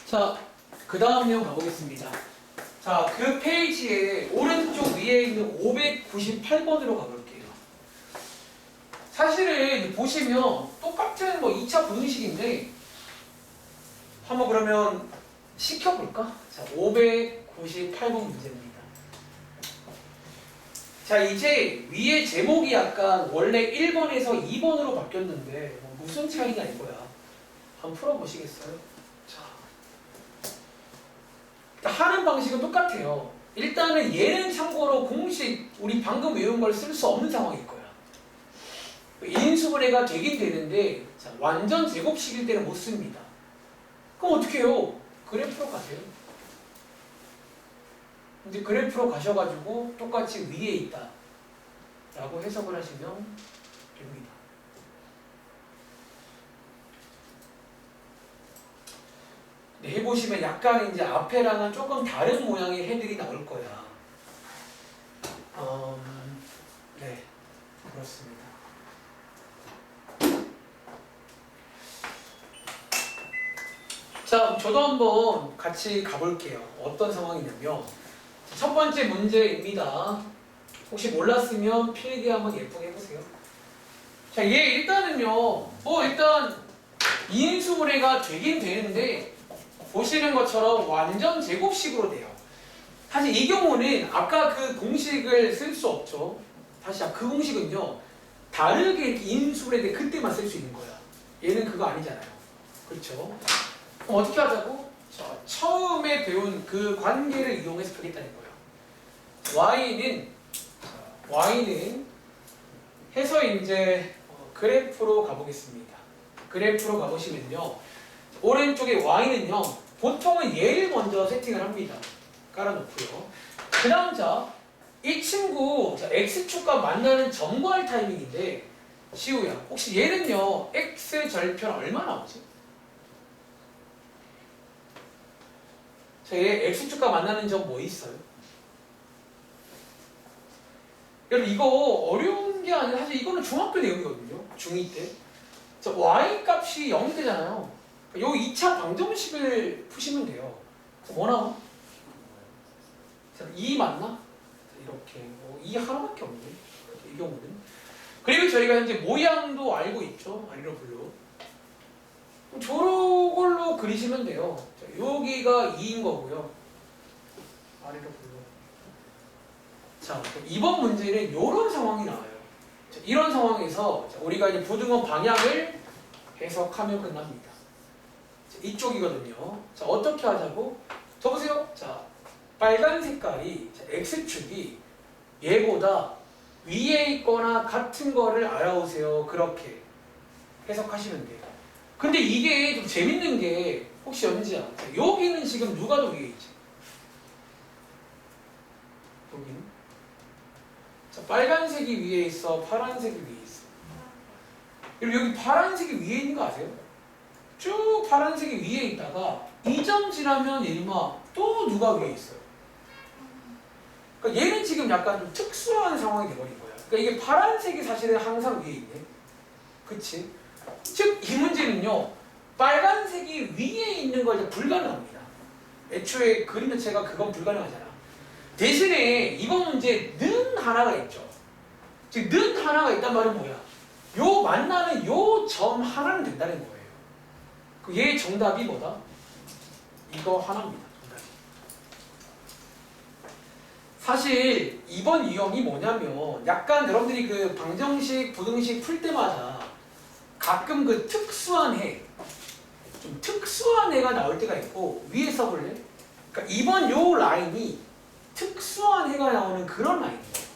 자, 그 다음 내용 가보겠습니다. 자, 그 페이지에 오른쪽 위에 있는 598번으로 가볼게요. 사실은 보시면 똑같은 뭐 2차 분식인데 한번 그러면 시켜볼까? 자, 598번 문제입니다. 자, 이제 위에 제목이 약간 원래 1번에서 2번으로 바뀌었는데 뭐 무슨 차이가 이거야? 한번 풀어보시겠어요? 자, 하는 방식은 똑같아요. 일단은 얘는 참고로 공식 우리 방금 외운 걸 쓸 수 없는 상황일 거야. 인수분해가 되긴 되는데 자, 완전 제곱식일 때는 못 씁니다. 그럼 어떻게 해요? 그래프로 가세요. 이제 그래프로 가셔가지고 똑같이 위에 있다 라고 해석을 하시면 됩니다. 네, 해보시면 약간 이제 앞에랑은 조금 다른 모양의 해들이 나올 거야. 네, 그렇습니다. 자, 저도 한번 같이 가볼게요. 어떤 상황이냐면 첫 번째 문제입니다. 혹시 몰랐으면 필기 한번 예쁘게 해보세요. 자, 얘 일단은요, 뭐 일단 이인수분해가 되긴 되는데 보시는 것처럼 완전 제곱식으로 돼요. 사실 이 경우는 아까 그 공식을 쓸 수 없죠. 다시 그 공식은요, 다르게 인수분해 때 그때만 쓸 수 있는 거야. 얘는 그거 아니잖아요. 그렇죠? 그럼 어떻게 하자고? 자, 처음에 배운 그 관계를 이용해서 펴겠다는 거예요. Y는 해서 이제 그래프로 가보겠습니다. 그래프로 가보시면요, 오른쪽에 Y는요, 보통은 얘를 먼저 세팅을 합니다. 깔아놓고요. 그 다음 이 친구 X축과 만나는 점과할 타이밍인데 시우야, 혹시 얘는요 X 절편 얼마 나오지? 자, 얘 X축과 만나는 점 뭐 있어요? 여러분 이거 어려운 게 아니라 사실 이거는 중학교 내용이거든요. 중2 때. 자, Y 값이 0 되잖아요. 요 2차 방정식을 푸시면 돼요. 뭐 나와? 자, 2 맞나? 이렇게 2 하나밖에 없네. 이 경우는. 그리고 저희가 현재 모양도 알고 있죠. 아리로 블루. 저걸로 그리시면 돼요. 자, 여기가 2인 거고요. 아리로 블루. 자, 이번 문제는 이런 상황이 나와요. 자, 이런 상황에서 우리가 이제 부등원 방향을 해석하면 끝납니다. 자, 이쪽이거든요. 자, 어떻게 하자고? 저 보세요. 자, 빨간 색깔이 X축이 얘보다 위에 있거나 같은 거를 알아오세요. 그렇게 해석하시면 돼요. 근데 이게 좀 재밌는 게 혹시 연지야, 자, 여기는 지금 누가 더 위에 있지? 여기는? 자, 빨간색이 위에 있어, 파란색이 위에 있어. 그리고 여기 파란색이 위에 있는 거 아세요? 쭉 파란색이 위에 있다가 2점 지나면 얘마 또 누가 위에 있어요? 그러니까 얘는 지금 약간 좀 특수한 상황이 돼버린 거야. 그러니까 이게 파란색이 사실은 항상 위에 있네. 그치? 즉, 이 문제는요, 빨간색이 위에 있는 거 이제 불가능합니다. 애초에 그림 자체가 그건 불가능하잖아. 대신에 이번 문제에 는 하나가 있죠. 즉, 는 하나가 있단 말은 뭐야? 요 만나는 요 점 하나는 된다는 거예요. 그 얘의 정답이 뭐다? 이거 하나입니다. 정답이. 사실 이번 유형이 뭐냐면 약간 여러분들이 그 방정식, 부등식 풀 때마다 가끔 그 특수한 해, 좀 특수한 해가 나올 때가 있고, 위에 써볼래? 그러니까 이번 요 라인이 특수한 해가 나오는 그런 라인이에요.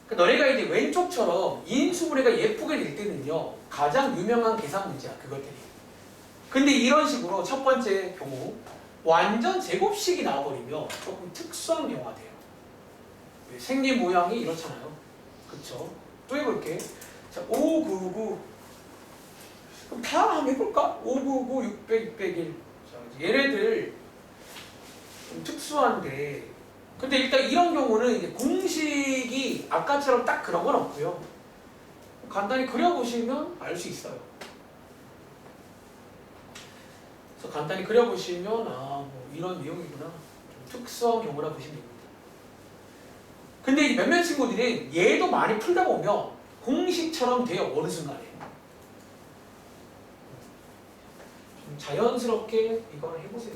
그러니까 너네가 이제 왼쪽처럼 인수분해가 예쁘게 될 때는요, 가장 유명한 계산 문제야, 그것들이. 근데 이런 식으로 첫 번째 경우 완전 제곱식이 나와버리면 조금 특수한 경우가 돼요. 생긴 모양이 이렇잖아요. 그쵸? 또 해볼게. 자, 599. 그럼 다 한번 해볼까? 599, 600, 601. 자, 얘네들 좀 특수한데, 근데 일단 이런 경우는 이제 공식이 아까처럼 딱 그런 건 없고요. 간단히 그려보시면 알 수 있어요. 그래서 간단히 그려보시면 뭐 이런 내용이구나. 좀 특수한 경우라 보시면 됩니다. 근데 이 몇몇 친구들이 얘도 많이 풀다 보면 공식처럼 돼요. 어느 순간에. 좀 자연스럽게 이걸 해보세요.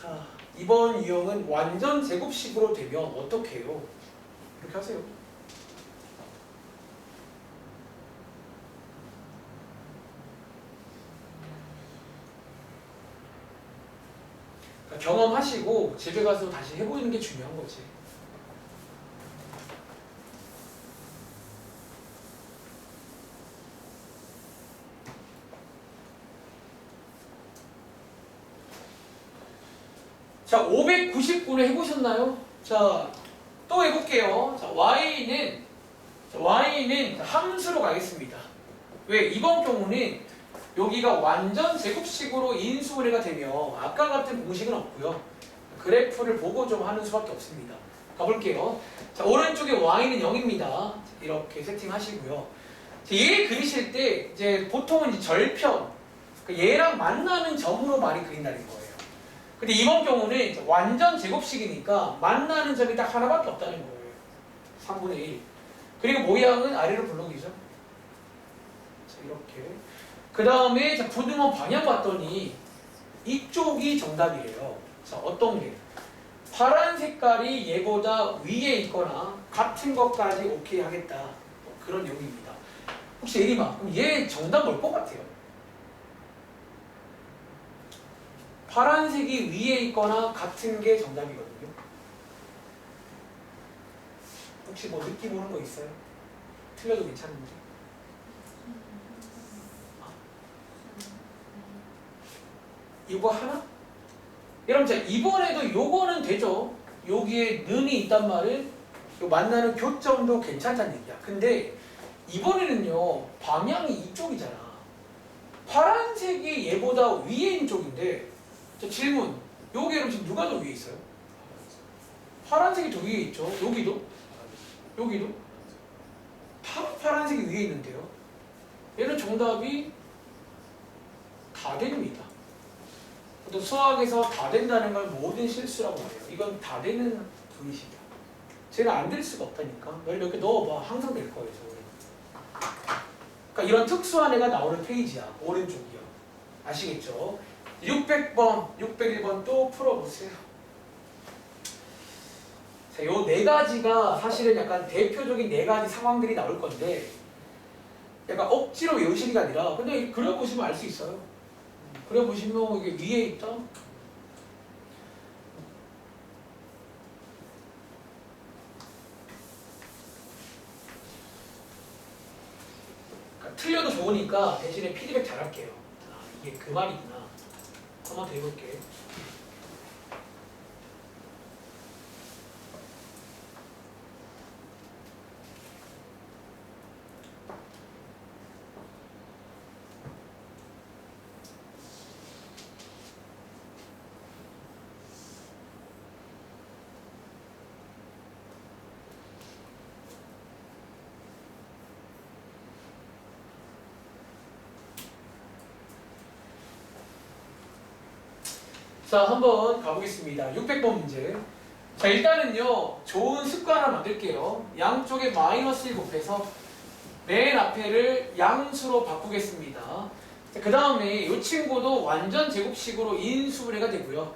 자, 이번 유형은 완전 제곱식으로 되면 어떻게 해요? 이렇게 하세요. 그러니까 경험하시고 집에 가서 다시 해보는 게 중요한 거지. 자, 599는 해보셨나요? 자, 또 해볼게요. 자, y는 함수로 가겠습니다. 왜? 이번 경우는 여기가 완전 제곱식으로 인수분해가 되면 아까 같은 공식은 없고요. 그래프를 보고 좀 하는 수밖에 없습니다. 가볼게요. 자, 오른쪽에 y는 0입니다. 이렇게 세팅하시고요. 얘 그리실 때 이제 보통은 이제 절편, 그러니까 얘랑 만나는 점으로 많이 그린다는 거예요. 근데 이번 경우는 완전 제곱식이니까 만나는 점이 딱 하나밖에 없다는 거예요. 3분의 1. 그리고 모양은 아래로 블록이죠. 자, 이렇게. 그 다음에 부등호 방향 봤더니 이쪽이 정답이래요. 자, 어떤 게? 파란 색깔이 얘보다 위에 있거나 같은 것까지 오케이 하겠다. 뭐 그런 내용입니다. 혹시 예림아, 그럼 얘 정답 뭘 것 같아요? 파란색이 위에 있거나 같은 게 정답이거든요. 혹시 뭐 느낌 오는 거 있어요? 틀려도 괜찮은데. 이거 하나? 여러분, 자, 이번에도 요거는 되죠. 여기에 는이 있단 말은 요 만나는 교점도 괜찮다는 얘기야. 근데 이번에는요, 방향이 이쪽이잖아. 파란색이 얘보다 위에 있는 쪽인데, 자, 질문. 여기 지금 누가 더 위에 있어요? 파란색이 더 위에 있죠. 여기도? 여기도? 다 파란색이 위에 있는데요. 얘는 정답이 다 됩니다. 또 수학에서 다 된다는 걸 모든 실수라고 해요. 이건 다 되는 분이시다. 제가 안 될 수가 없다니까. 이렇게 넣어봐. 항상 될 거예요. 그러니까 이런 특수한 애가 나오는 페이지야. 오른쪽이요. 아시겠죠? 600번, 601번 또 풀어보세요. 자, 요 네 가지가 사실은 약간 대표적인 네 가지 상황들이 나올 건데 약간 억지로 외우시는 게 아니라 그냥 그려보시면 알 수 있어요. 그려보시면 이게 위에 있다. 그러니까 틀려도 좋으니까 대신에 피드백 잘할게요. 아, 이게 그 말이구나. 한번 더 해볼게. 자, 한번 가보겠습니다. 600번 문제. 자, 일단은요, 좋은 습관 하나 만들게요. 양쪽에 마이너스 1 곱해서 맨 앞에를 양수로 바꾸겠습니다. 그 다음에 이 친구도 완전 제곱식으로 인수분해가 되고요.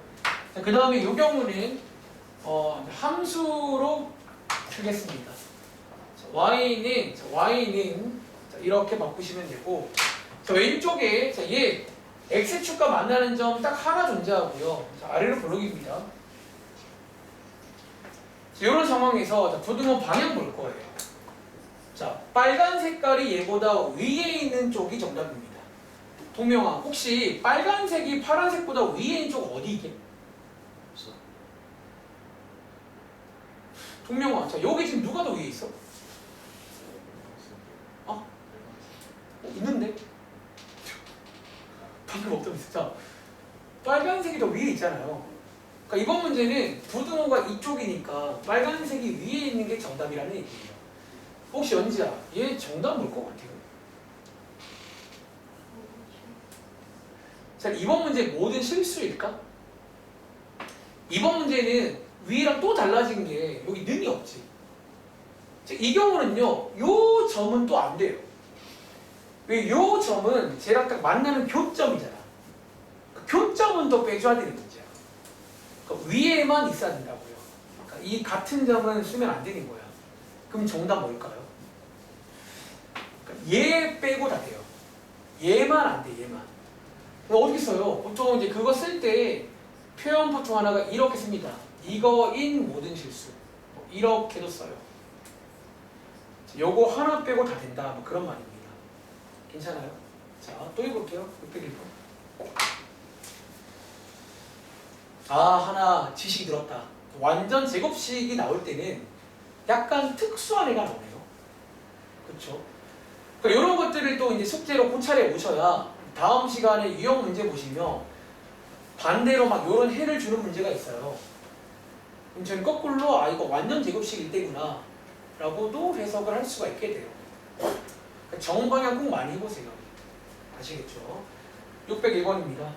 그 다음에 이 경우는 함수로 쓰겠습니다. 자, y는 이렇게 바꾸시면 되고, 자, 왼쪽에 얘 x축과 만나는 점 딱 하나 존재하고요. 자, 아래로 블록입니다. 이런 상황에서 부등호 방향 볼 거예요. 자, 빨간 색깔이 얘보다 위에 있는 쪽이 정답입니다. 동명아, 혹시 빨간색이 파란색보다 위에 있는 쪽 어디 있게? 없어. 동명아, 자, 여기 지금 누가 더 위에 있어? 있는데? 방금 없다면서. 자, 빨간색이 더 위에 있잖아요. 그러니까 이번 문제는 부등호가 이쪽이니까 빨간색이 위에 있는 게 정답이라는 얘기예요. 혹시 연지야, 얘 정답 뭘 것 같아요? 자, 이번 문제 모든 실수일까? 이번 문제는 위랑 또 달라진 게 여기 능이 없지. 자, 이 경우는요, 요 점은 또 안 돼요. 왜? 요 점은 쟤랑 딱 만나는 교점이잖아. 그 교점은 또 빼줘야 되는 문제야. 그러니까 위에만 있어야 된다고요. 그러니까 이 같은 점은 쓰면 안 되는 거야. 그럼 정답 뭘까요? 그러니까 얘 빼고 다 돼요. 얘만 안 돼, 얘만. 그럼 어떻게 써요? 보통 이제 그거 쓸 때 표현 보통 하나가 이렇게 씁니다. 이거인 모든 실수. 이렇게도 써요. 요거 하나 빼고 다 된다. 뭐 그런 말입니다. 괜찮아요? 자, 또 해볼게요. 601번. 하나 지식이 들었다. 완전 제곱식이 나올 때는 약간 특수한 애가 나오네요. 그렇죠? 그러니까 이런 것들을 또 이제 숙제로 고찰해 오셔야 다음 시간에 유형 문제 보시면 반대로 막 이런 해를 주는 문제가 있어요. 그럼 저는 거꾸로 이거 완전 제곱식일 때구나 라고도 해석을 할 수가 있게 돼요. 그러니까 정방향 꼭 많이 해보세요. 아시겠죠? 601번입니다.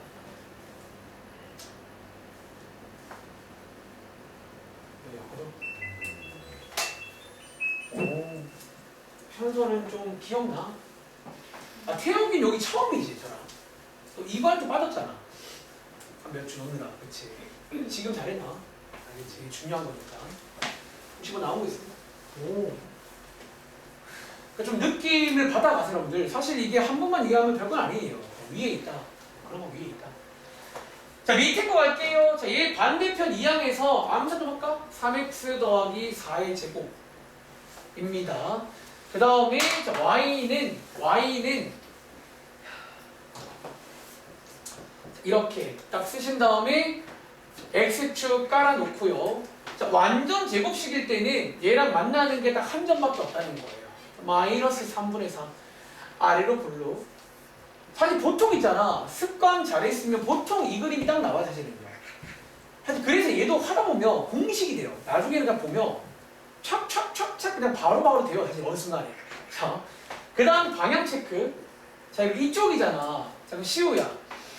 현서는 좀 기억나? 태영이는 여기 처음이지, 저랑. 또 이거한테 빠졌잖아. 한 몇 주 넘느라, 그치? 지금 잘했나? 알겠지? 중요한 거니까. 혹시 뭐 나오고 있습니다. 그러니까 좀 느낌을 받아가세요, 여러분들. 사실 이게 한 번만 이해하면 별건 아니에요. 위에 있다. 그런 거 위에 있다. 자, 밑에 거 갈게요. 자, 얘 반대편 2항에서 암산 좀 할까? 3x 더하기 4의 제곱입니다. 그 다음에 y는 이렇게 딱 쓰신 다음에 x축 깔아놓고요. 자, 완전 제곱식일 때는 얘랑 만나는 게 딱 한 점밖에 없다는 거예요. 마이너스 3분의 3 아래로 블루. 사실 보통 있잖아. 습관 잘했으면 보통 이 그림이 딱 나와 사실은요. 사실 그래서 얘도 하다 보면 공식이 돼요. 나중에는 그냥 보면 촥촥촥촥 그냥 바로바로 돼요. 사실 어느 순간에. 자, 그 다음 방향 체크. 자, 이쪽이잖아. 자, 그럼 시우야.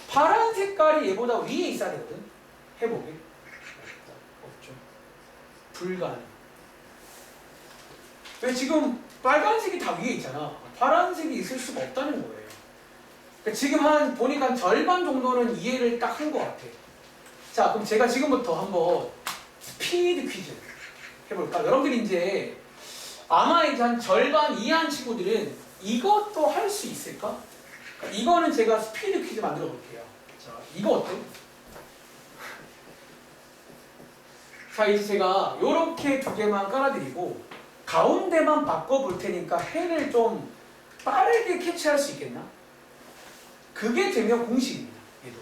파란 색깔이 얘보다 위에 있어야 되거든. 해보게. 없죠. 불가능. 왜 지금 빨간색이 다 위에 있잖아. 파란색이 있을 수가 없다는 거예요. 그러니까 지금 보니까 절반 정도는 이해를 딱 한 것 같아. 자, 그럼 제가 지금부터 한번 스피드 퀴즈 해볼까? 여러분들이 이제 아마 이제 한 절반 이해한 친구들은 이것도 할 수 있을까? 그러니까 이거는 제가 스피드 퀴즈 만들어 볼게요. 자, 이거 어때? 자, 이제 제가 요렇게 두 개만 깔아드리고 가운데만 바꿔볼 테니까 해를 좀 빠르게 캐치할 수 있겠나? 그게 되면 공식입니다. 얘도.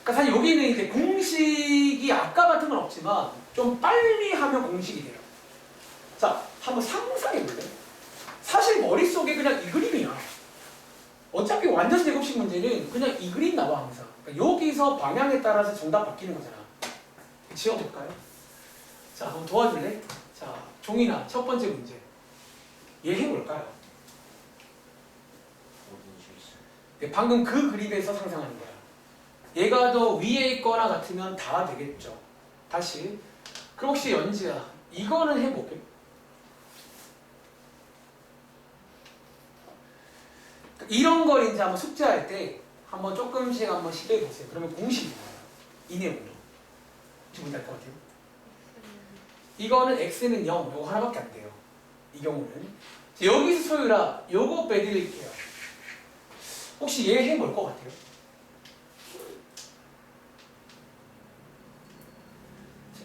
그러니까 사실 여기는 이제 공식이 아까 같은 건 없지만 좀 빨리 하면 공식이 돼요. 자, 한번 상상해 볼래? 사실 머릿속에 그냥 이 그림이야. 어차피 완전 제곱식 문제는 그냥 이 그림 나와 항상. 그러니까 여기서 방향에 따라서 정답 바뀌는 거잖아. 지워볼까요? 자, 한번 도와줄래? 자, 종이나 첫 번째 문제. 얘 해볼까요? 네, 방금 그 그림에서 상상하는 거야. 얘가 더 위에 있거나 같으면 다 되겠죠. 다시. 그럼 혹시 연지야, 이거는 해볼게. 이런 걸 이제 한번 숙제할 때 한번 조금씩 한번 시도해 보세요. 그러면 공식이 나와요. 이 내용으로. 기분 날 것 같아요? 이거는 x는 0, 요거 하나밖에 안 돼요. 이 경우는. 여기서 소유라, 요거 빼드릴게요. 혹시 얘 해볼 것 같아요?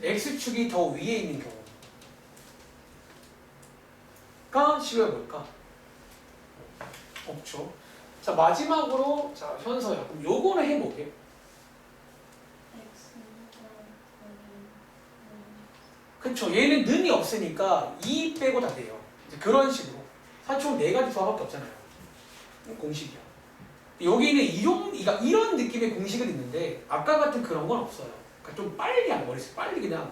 x축이 더 위에 있는 경우가 시도해볼까? 없죠. 자, 마지막으로 자, 현서야. 그럼 요거는 해볼게. 그쵸. 얘는 는이 없으니까 2 빼고 다 돼요. 이제 그런 식으로. 사실 총 4가지 조합밖에 없잖아요. 공식이야. 여기는 이런 느낌의 공식은 있는데 아까 같은 그런 건 없어요. 그러니까 좀 빨리 하는 머릿속 빨리 그냥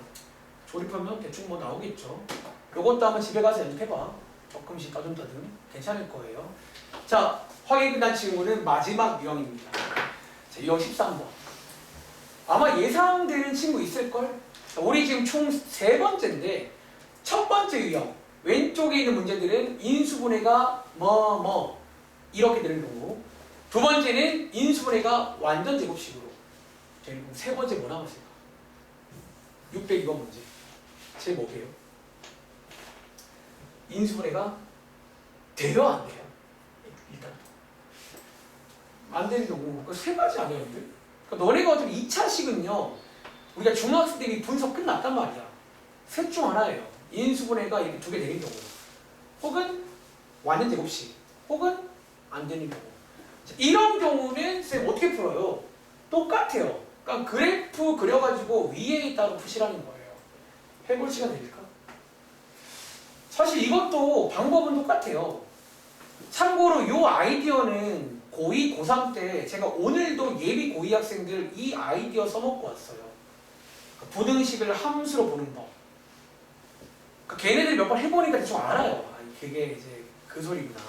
조립하면 대충 뭐 나오겠죠. 요것도 한번 집에 가서 연습해봐. 조금씩 따듬따듬 괜찮을 거예요. 자, 확인 끝난 친구는 마지막 유형입니다. 자, 유형 13번. 아마 예상되는 친구 있을걸? 자, 우리 지금 총 3번째인데 첫 번째 유형 왼쪽에 있는 문제들은 인수분해가 이렇게 되는 경우, 두 번째는 인수분해가 완전 제곱식으로. 자, 그럼 세 번째 뭐 남았을까? 602번 문제. 제 뭐게요? 인수분해가 돼요, 안 돼요? 일단 안 되는 경우 그 세 가지 아니었는데? 그러니까 너네가 어차피 2차식은요 우리가 중학생 때 이미 분석 끝났단 말이야. 셋 중 하나예요. 인수분해가 이렇게 2개 되는 경우, 혹은 완전 제곱식, 혹은 안 되는 경우. 자, 이런 경우는 쌤 어떻게 풀어요? 똑같아요. 그러니까 그래프 그려가지고 위에 있다고 푸시라는 거예요. 해볼 시간 될까? 사실 이것도 방법은 똑같아요. 참고로 이 아이디어는 고2, 고3 때 제가 오늘도 예비 고2 학생들 이 아이디어 써먹고 왔어요. 부등식을 함수로 보는 법. 그러니까 걔네들이 몇 번 해보니까 대충 알아요. 아, 그게 이제 그 소리구나.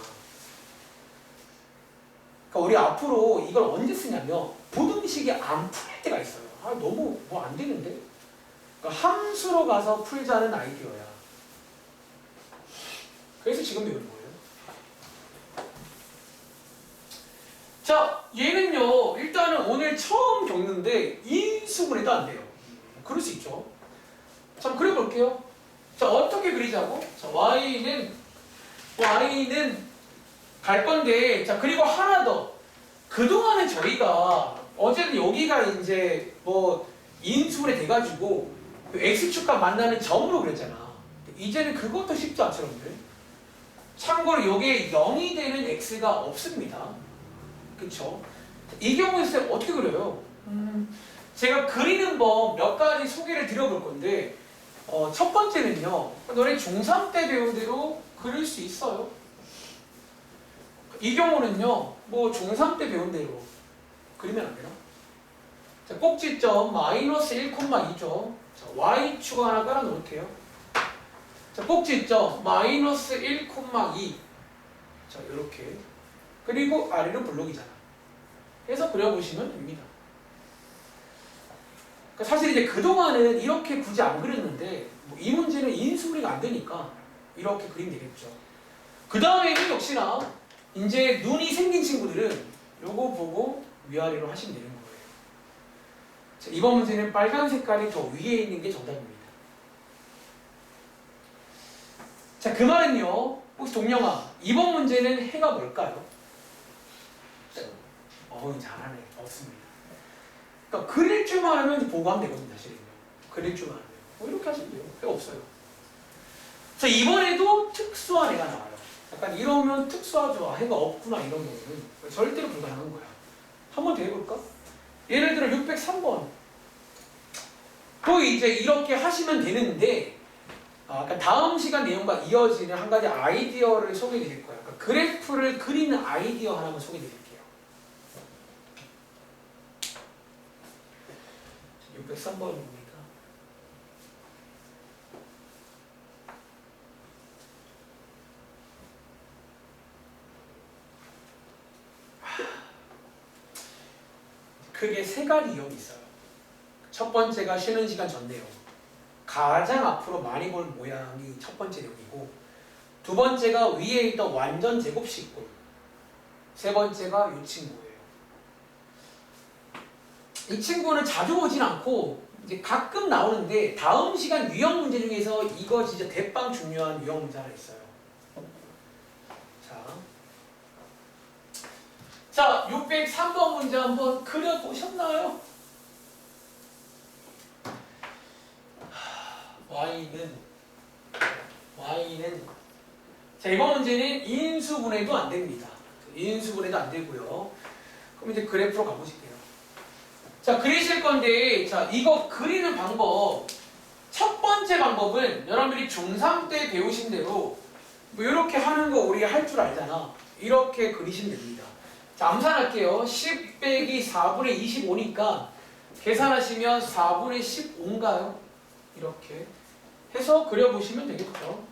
그러니까 우리 앞으로 이걸 언제 쓰냐면 부등식이 안 풀릴 때가 있어요. 아, 너무 뭐 안 되는데? 그러니까 함수로 가서 풀자는 아이디어야. 그래서 지금 배우는 거예요. 자, 얘는요 일단은 오늘 처음 겪는데 인수분해도 안 돼요. 그럴 수 있죠. 자, 그려볼게요. 자, 어떻게 그리자고? 자, y는 갈 건데, 자, 그리고 하나 더. 그동안은 저희가 어제는 여기가 이제 뭐 인수분해 돼가지고 x축과 만나는 점으로 그렸잖아. 이제는 그것도 쉽지 않죠, 여러분들. 참고로 요게 0이 되는 x가 없습니다. 그쵸? 이 경우에 쌤 어떻게 그려요? 제가 그리는 법 몇 가지 소개를 드려볼 건데, 첫 번째는요, 너네 중3 때 배운 대로 그릴 수 있어요. 이 경우는요, 뭐 중3 때 배운 대로 그리면 안 되나? 자, 꼭지점 마이너스 1,2죠. 자, y축 하나 깔아 놓을게요. 자, 꼭지점 마이너스 1,2. 자, 이렇게. 그리고 아래로 블록이잖아. 해서 그려보시면 됩니다. 그러니까 사실 이제 그동안은 이렇게 굳이 안 그렸는데, 뭐 이 문제는 인수분해가 안 되니까 이렇게 그리면 되겠죠. 그 다음에는 역시나 이제 눈이 생긴 친구들은 요거 보고 위아래로 하시면 되는 거예요. 자, 이번 문제는 빨간 색깔이 더 위에 있는 게 정답입니다. 자, 그 말은요, 혹시 동영아, 이번 문제는 해가 뭘까요? 잘하네. 없습니다. 그러니까 그릴 줄만 하면 보고 하면 되거든요, 사실은요. 그릴 줄만 하면. 이렇게 하시면 돼요. 해가 없어요. 자, 이번에도 특수한 해가 나와요. 약간 이러면 특수하죠. 해가 없구나, 이런 경우는. 절대로 불가능한 거야. 한 번 더 해볼까? 예를 들어 603번. 또 이제 이렇게 하시면 되는데, 그러니까 다음 시간 내용과 이어지는 한 가지 아이디어를 소개해 드릴 거예요. 그러니까 그래프를 그리는 아이디어 하나만 소개해 드릴게요. 603번입니다. 크게 세 가지 유형이 있어요. 첫 번째가 쉬는 시간 전 내용. 가장 앞으로 많이 볼 모양이 첫 번째 내용이고, 두 번째가 위에 있던 완전 제곱식분, 세 번째가 이 친구예요. 이 친구는 자주 오진 않고 이제 가끔 나오는데 다음 시간 유형 문제 중에서 이거 진짜 대빵 중요한 유형 문제 하나 있어요. 자, 603번 문제 한번 그려보셨나요? y는 자, 이번 문제는 인수분해도 안 됩니다. 인수분해도 안 되고요. 그럼 이제 그래프로 가보실게요. 자, 그리실 건데, 자, 이거 그리는 방법. 첫 번째 방법은 여러분들이 중3 때 배우신 대로 뭐 이렇게 하는 거 우리 할 줄 알잖아. 이렇게 그리시면 됩니다. 자, 암산할게요. 10 빼기 4분의 25니까 계산하시면 4분의 15인가요? 이렇게 해서 그려보시면 되겠죠.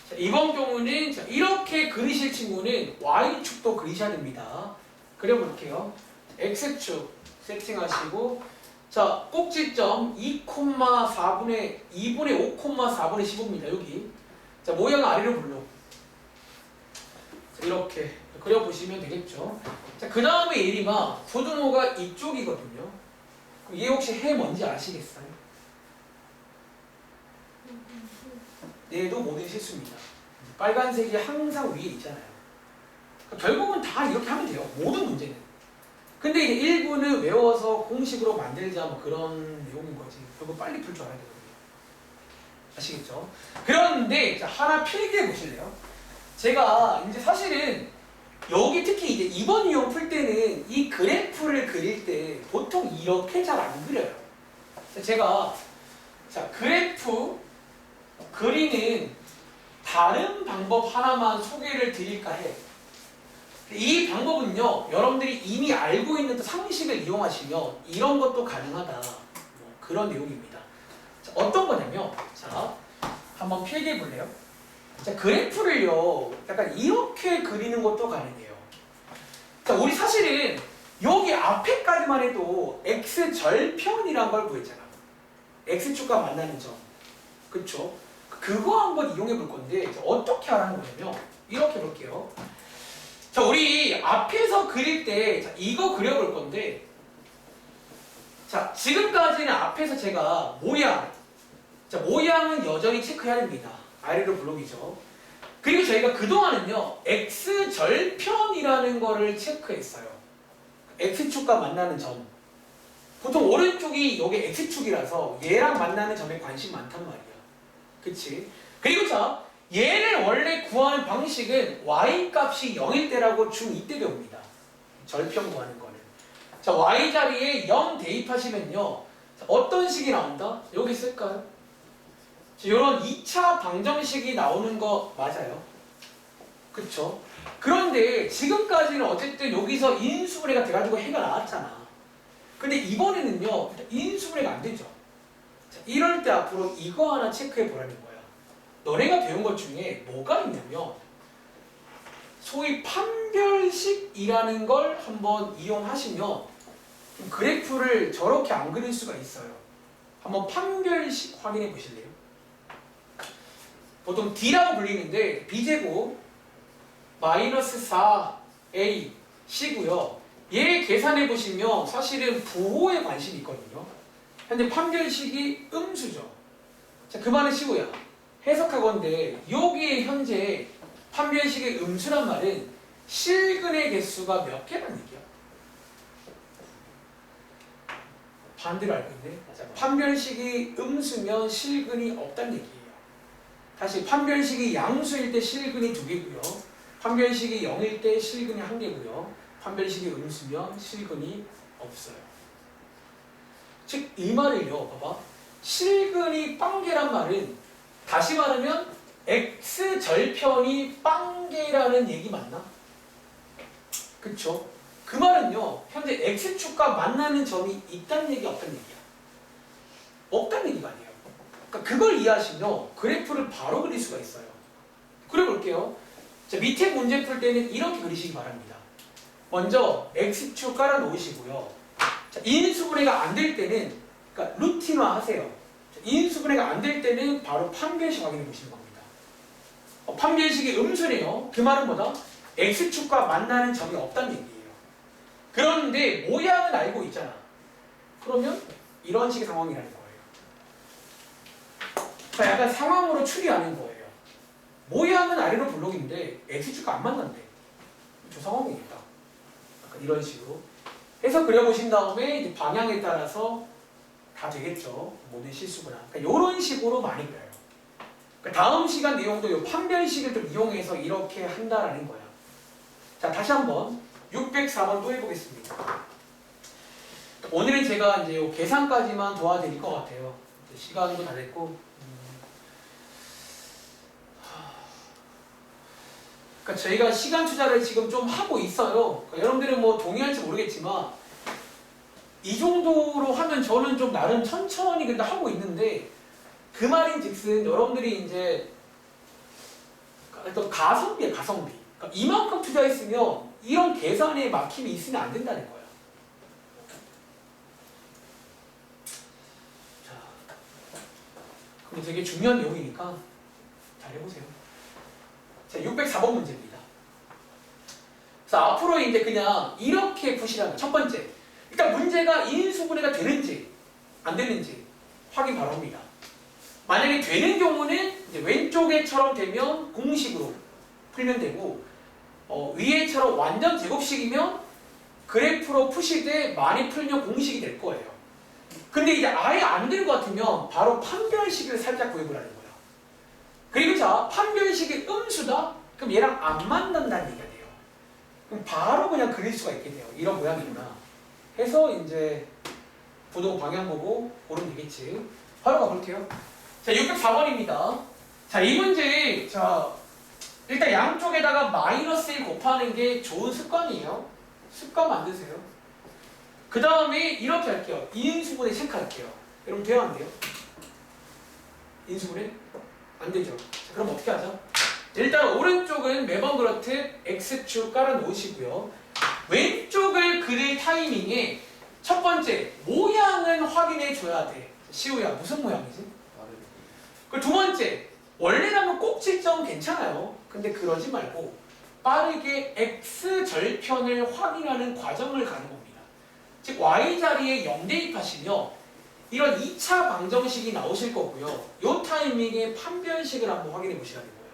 자, 이번 경우는 자, 이렇게 그리실 친구는 Y축도 그리셔야 됩니다. 그려볼게요. x축 세팅하시고 자 꼭지점 2,4분의 2분의 5,4분의 15입니다. 여기 자 모양 아래로 불러. 자, 이렇게 그려보시면 되겠죠. 자 그 다음에 예림아 부등호가 이쪽이거든요. 그럼 얘 혹시 해 뭔지 아시겠어요? 얘도 모든 실수입니다. 빨간색이 항상 위에 있잖아요. 그러니까 결국은 다 이렇게 하면 돼요. 모든 문제는. 근데 이제 일부는 외워서 공식으로 만들자 뭐 그런 내용인 거지. 결국 빨리 풀 줄 알아야 되거든요. 아시겠죠? 그런데 자, 하나 필기해 보실래요? 제가 이제 사실은 여기 특히 이제 이번 유형 풀 때는 이 그래프를 그릴 때 보통 이렇게 잘 안 그려요. 제가 자 그래프 그리는 다른 방법 하나만 소개를 드릴까 해. 이 방법은요, 여러분들이 이미 알고 있는 상식을 이용하시면 이런 것도 가능하다. 뭐 그런 내용입니다. 자, 어떤 거냐면, 자, 한번 필기해 볼래요? 자, 그래프를요, 약간 이렇게 그리는 것도 가능해요. 자, 우리 사실은 여기 앞에까지만 해도 x 절편이란 걸 구했잖아. x축과 만나는 점. 그쵸? 그거 한번 이용해 볼 건데, 어떻게 하라는 거냐면, 이렇게 볼게요. 자, 우리 앞에서 그릴 때, 자, 이거 그려볼 건데, 자, 지금까지는 앞에서 제가 모양, 자, 모양은 여전히 체크해야 됩니다. 아래로 블록이죠. 그리고 저희가 그동안은요, x절편이라는 거를 체크했어요. x축과 만나는 점. 보통 오른쪽이 여기 x축이라서 얘랑 만나는 점에 관심 많단 말이야. 그치? 그리고 자, 얘를 원래 구하는 방식은 y 값이 0일 때라고 중2 때 배웁니다. 절편 구하는 거는. 자, y 자리에 0 대입하시면요. 자, 어떤 식이 나온다? 여기 쓸까요? 이런 2차 방정식이 나오는 거 맞아요. 그쵸? 그런데 지금까지는 어쨌든 여기서 인수분해가 돼가지고 해가 나왔잖아. 근데 이번에는요, 인수분해가 안 되죠. 자, 이럴 때 앞으로 이거 하나 체크해 보라는 거야. 너네가 배운 것 중에 뭐가 있냐면 소위 판별식이라는 걸 한번 이용하시면 그래프를 저렇게 안 그릴 수가 있어요. 한번 판별식 확인해 보실래요? 보통 D라고 불리는데 B제곱 마이너스 4A C고요. 얘 계산해 보시면 사실은 부호에 관심이 있거든요. 현재 판별식이 음수죠. 자, 그 말은 C고요. 해석하건데 여기에 현재 판별식의 음수란 말은 실근의 개수가 몇 개란 얘기야? 반대로 알고 있네. 판별식이 음수면 실근이 없다는 얘기예요. 다시 판별식이 양수일 때 실근이 2개고요. 판별식이 0일 때 실근이 1개고요. 판별식이 음수면 실근이 없어요. 즉 이 말을요. 봐봐. 실근이 빵개란 말은 다시 말하면 x절편이 빵개라는 얘기 맞나? 그쵸? 그 말은요. 현재 x축과 만나는 점이 있다는 얘기 없다는 얘기야. 없다는 얘기가 아니에요. 그러니까 그걸 이해하시면 그래프를 바로 그릴 수가 있어요. 그려볼게요. 자, 밑에 문제 풀 때는 이렇게 그리시기 바랍니다. 먼저 x축 깔아 놓으시고요. 자, 인수분해가 안 될 때는 그러니까 루틴화 하세요. 인수분해가 안 될 때는 바로 판별식 확인해 보시는 겁니다. 판별식이 음수네요. 그 말은 뭐다? x축과 만나는 점이 없다는 얘기예요. 그런데 모양은 알고 있잖아. 그러면 이런 식의 상황이라는 거예요. 자, 약간 상황으로 추리하는 거예요. 모양은 아래로 블록인데 x축과 안 만난대. 저 상황이겠다. 약간 이런 식으로 해서 그려보신 다음에 이제 방향에 따라서 다 되겠죠. 모든 실수구나. 그러니까 이런 식으로 많이 그려요. 그러니까 다음 시간 내용도 이 판별식을 좀 이용해서 이렇게 한다라는 거야. 자, 다시 한번 604번 또 해보겠습니다. 오늘은 제가 이제 요 계산까지만 도와드릴 것 같아요. 시간도 다 됐고. 그러니까 저희가 시간 투자를 지금 좀 하고 있어요. 그러니까 여러분들은 뭐 동의할지 모르겠지만 이 정도로 하면 저는 좀 나름 천천히 근데 하고 있는데 그 말인즉슨 여러분들이 이제 어떤 가성비야 가성비. 그러니까 이만큼 투자했으면 이런 계산에 막힘이 있으면 안 된다는 거야. 근데 되게 중요한 내용이니까 잘 해보세요. 자, 604번 문제입니다. 그래서 앞으로 이제 그냥 이렇게 푸시라는 첫 번째. 일단 문제가 인수분해가 되는지 안 되는지 확인 바로 합니다. 만약에 되는 경우는 이제 왼쪽에처럼 되면 공식으로 풀면 되고 위에처럼 완전 제곱식이면 그래프로 푸시되 많이 풀면 공식이 될 거예요. 근데 이제 아예 안 될 것 같으면 바로 판별식을 살짝 구해보라는 거야. 그리고 자, 판별식이 음수다? 그럼 얘랑 안 만난다는 얘기가 돼요. 그럼 바로 그냥 그릴 수가 있게 돼요. 이런 모양이구나 해서 이제 부동 방향 보고 고르면 되겠지. 바로 가볼게요. 자, 604번입니다. 자, 이 문제, 자, 일단 양쪽에다가 마이너스 1 곱하는 게 좋은 습관이에요. 습관 만드세요. 그 다음에 이렇게 할게요. 인수분해 체크할게요. 여러분 돼요, 안 돼요? 인수분해? 안 되죠. 자, 그럼 어떻게 하죠? 일단 오른쪽은 매번 그렇듯 X축 깔아놓으시고요. 왼쪽을 그릴 타이밍에 첫 번째, 모양은 확인해 줘야 돼. 시우야, 무슨 모양이지? 그 두 번째, 원래라면 꼭지점 괜찮아요. 근데 그러지 말고 빠르게 X절편을 확인하는 과정을 가는 겁니다. 즉 Y자리에 0 대입하시면 이런 2차 방정식이 나오실 거고요. 이 타이밍에 판별식을 한번 확인해 보시라는 거예요.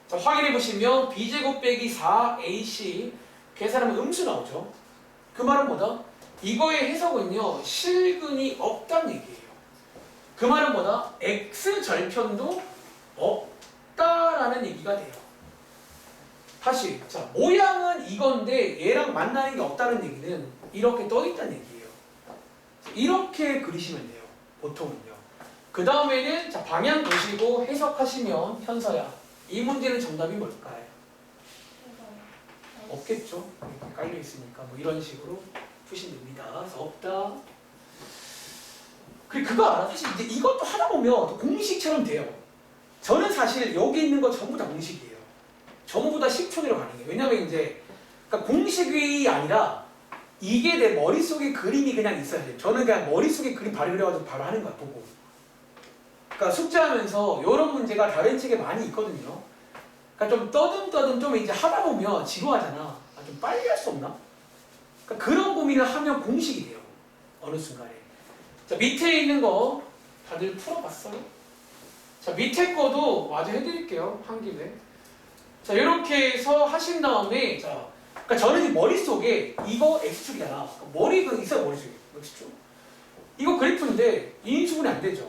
자, 확인해 보시면 B제곱 빼기 4AC 계산하면 음수 나오죠. 그 말은 뭐다? 이거의 해석은요, 실근이 없다는 얘기예요. 그 말은 뭐다? X절편도 없다라는 얘기가 돼요. 다시, 자, 모양은 이건데 얘랑 만나는 게 없다는 얘기는 이렇게 떠 있다는 얘기예요. 이렇게 그리시면 돼요. 보통은요. 그 다음에는 자, 방향 보시고 해석하시면 현서야, 이 문제는 정답이 뭘까요? 없겠죠. 이렇게 깔려 있으니까 뭐 이런 식으로 푸시면 됩니다. 그래서 없다. 그리고 그거 알아? 사실 이제 이것도 하다 보면 공식처럼 돼요. 저는 사실 여기 있는 거 전부 다 공식이에요. 전부 다 10초 내로 가능해요. 왜냐면 이제 그러니까 공식이 아니라 이게 내 머릿속에 그림이 그냥 있어야 돼요. 저는 그냥 머릿속에 그림 바로 그려가지고 바로 하는 거야, 보고. 그러니까 숙제하면서 이런 문제가 다른 책에 많이 있거든요. 그러니까 좀 떠듬떠듬 좀 이제 하다 보면 지루하잖아. 아, 좀 빨리 할 수 없나? 그러니까 그런 고민을 하면 공식이 돼요. 어느 순간에. 자, 밑에 있는 거 다들 풀어봤어요? 자, 밑에 거도 마저 해드릴게요. 한 김에. 자, 이렇게 해서 하신 다음에, 자, 그러니까 저는 지금 머릿속에 이거 X축이잖아. 머리가 있어요, 머릿속에. X축. 이거 그래프인데 인수분해 안 되죠.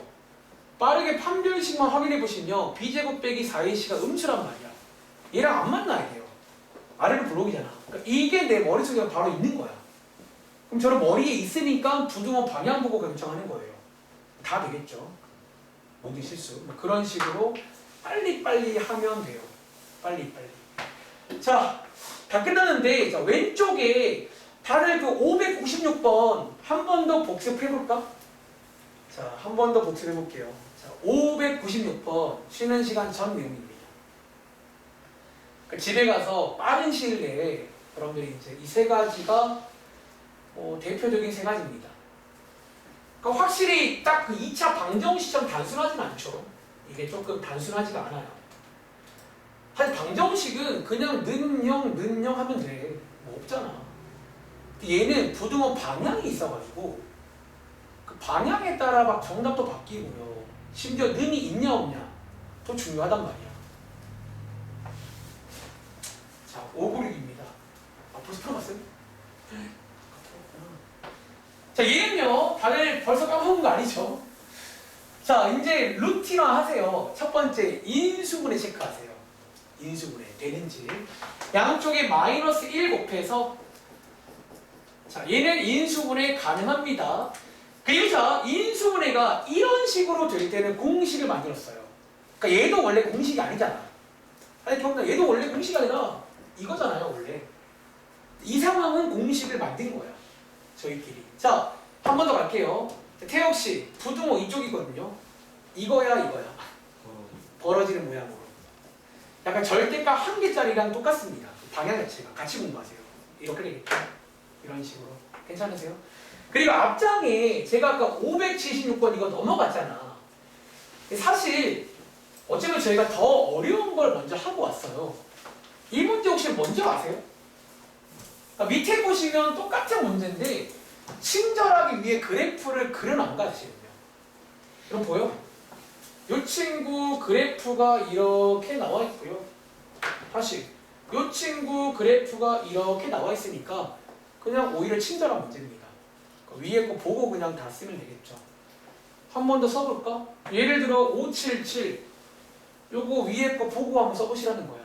빠르게 판별식만 확인해 보시면 B제곱 빼기 4AC가 음수란 말이야. 얘랑 안 만나야 돼요. 아래로 블록이잖아. 그러니까 이게 내 머릿속에 바로 있는 거야. 그럼 저는 머리에 있으니까 부등호 방향 보고 결정하는 거예요. 다 되겠죠. 모든 실수. 그런 식으로 빨리빨리 하면 돼요. 빨리빨리. 자, 다 끝났는데 자, 왼쪽에 다들 그 556번 한 번 더 복습해볼까? 자, 한 번 더 복습해볼게요. 자, 596번 쉬는 시간 전 내용입니다. 그러니까 집에 가서 빠른 시일 내에 여러분들이 이제 이 세 가지가 대표적인 세 가지입니다. 그러니까 확실히 딱 그 2차 방정식처럼 단순하진 않죠. 이게 조금 단순하지가 않아요. 사실 방정식은 그냥 는영 하면 돼. 뭐 없잖아. 얘는 부등호 방향이 있어가지고 그 방향에 따라 막 정답도 바뀌고요. 심지어 는이 있냐 없냐 더 중요하단 말이야. 자, 596입니다. 벌써 풀어봤어요? 자, 얘는요, 다들 벌써 까먹은 거 아니죠? 자, 이제 루틴화 하세요. 첫 번째, 인수분해 체크하세요. 인수분해 되는지. 양쪽에 마이너스 1 곱해서, 자, 얘는 인수분해 가능합니다. 그리고 자, 인수분해가 이런 식으로 될 때는 공식을 만들었어요. 그러니까 얘도 원래 공식이 아니잖아. 아니, 기억나? 얘도 원래 공식이 아니라 이거잖아요, 원래. 이 상황은 공식을 만든 거야. 저희끼리. 자, 한 번 더 갈게요. 태혁씨, 부등호 이쪽이거든요. 이거야, 이거야. 벌어지는 모양으로. 약간 절대값 한 개짜리랑 똑같습니다. 방향 자체가. 같이 공부하세요. 이렇게 되겠죠. 이런 식으로. 괜찮으세요? 그리고 앞장에 제가 아까 576번 이거 넘어갔잖아. 사실 어쩌면 저희가 더 어려운 걸 먼저 하고 왔어요. 이 문제 혹시 뭔지 아세요? 그러니까 밑에 보시면 똑같은 문제인데 친절하기 위해 그래프를 그려놓은 거 아시거든요. 그럼 보여? 이 친구 그래프가 이렇게 나와 있고요. 다시 이 친구 그래프가 이렇게 나와 있으니까 그냥 오히려 친절한 문제입니다. 위에 거 보고 그냥 다 쓰면 되겠죠. 한 번 더 써볼까? 예를 들어 577 요거 위에 거 보고 한번 써보시라는 거야.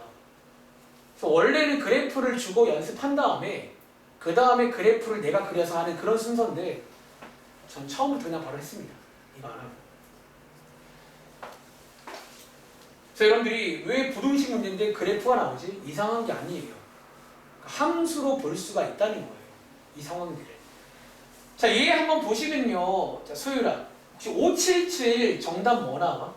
그래서 원래는 그래프를 주고 연습한 다음에 그 다음에 그래프를 내가 그려서 하는 그런 순서인데 전 처음부터 그냥 바로 했습니다. 이거 안 하고. 그래서 여러분들이 왜 부등식 문제인데 그래프가 나오지? 이상한 게 아니에요. 함수로 볼 수가 있다는 거예요. 이 상황들을. 자, 얘 한번 보시면요. 자, 소율아. 혹시 577 정답 뭐 나와?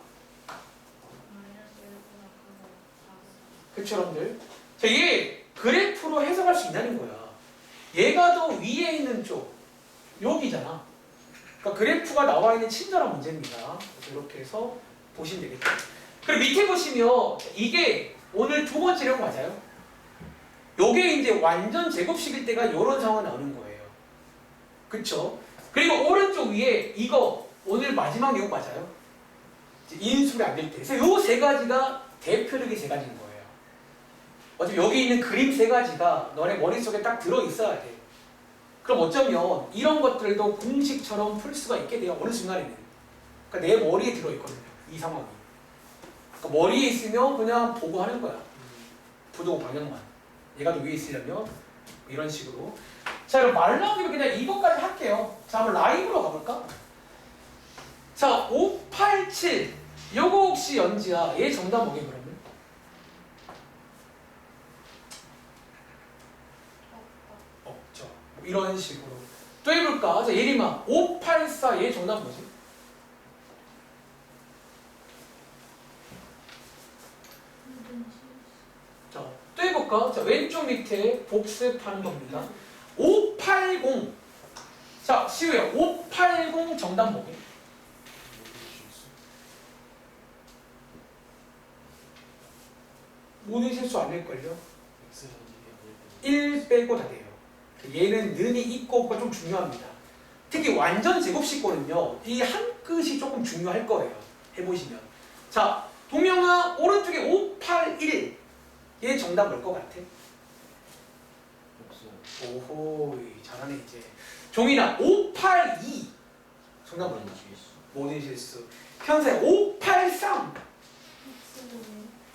그쵸, 여러분들? 자, 얘 그래프로 해석할 수 있다는 거야. 얘가 더 위에 있는 쪽, 여기잖아. 그러니까 그래프가 나와 있는 친절한 문제입니다. 이렇게 해서 보시면 되겠죠. 그리고 밑에 보시면 이게 오늘 두 번째 내용 맞아요? 요게 이제 완전 제곱식일 때가 이런 상황이 나오는 거예요. 그쵸? 그리고 오른쪽 위에 이거 오늘 마지막 내용 맞아요? 인수가 안 될 때. 그래서 요 세 가지가 대표적인 세 가지인 거예요. 어차피 여기 있는 그림 세 가지가 너네 머릿속에 딱 들어있어야 돼. 그럼 어쩌면 이런 것들도 공식처럼 풀 수가 있게 돼요. 어느 순간에는. 그러니까 내 머리에 들어있거든요. 이 상황이. 그러니까 머리에 있으면 그냥 보고 하는 거야. 부도 방향만. 얘가 더 위에 있으려면 이런 식으로. 자, 그럼 말 나온 김에 그냥 이것까지 할게요. 자, 한번 라이브로 가볼까? 자, 587 요거 혹시 연지야? 얘 정답 뭐게 그러면? 없죠. 뭐 이런 식으로 또 해볼까? 자, 예림아 584 얘 정답 뭐지? 자, 또 해볼까? 자, 왼쪽 밑에 복습하는 겁니다. 580 자, 시우야 580 정답 뭐게? 모든 실수 안 될걸요? 1 빼고 다 돼요. 얘는 는이 있고 없고가 좀 중요합니다. 특히 완전 제곱식거는요. 이 한 끝이 조금 중요할 거예요. 해보시면. 자, 동명아 오른쪽에 581 얘 정답 뭘 것 같아? 오호 잘하네 이제. 종이나 582 정답 뭐야? 모든 실수. 현세 583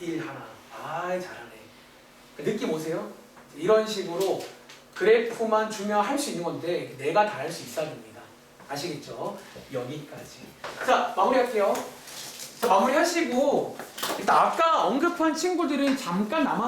1 하나. 아이 잘하네. 느낌 오세요? 이런 식으로 그래프만 주면 할 수 있는 건데 내가 다 할 수 있어야 됩니다. 아시겠죠? 여기까지. 자, 마무리할게요. 자, 마무리하시고 일단 아까 언급한 친구들은 잠깐 남아서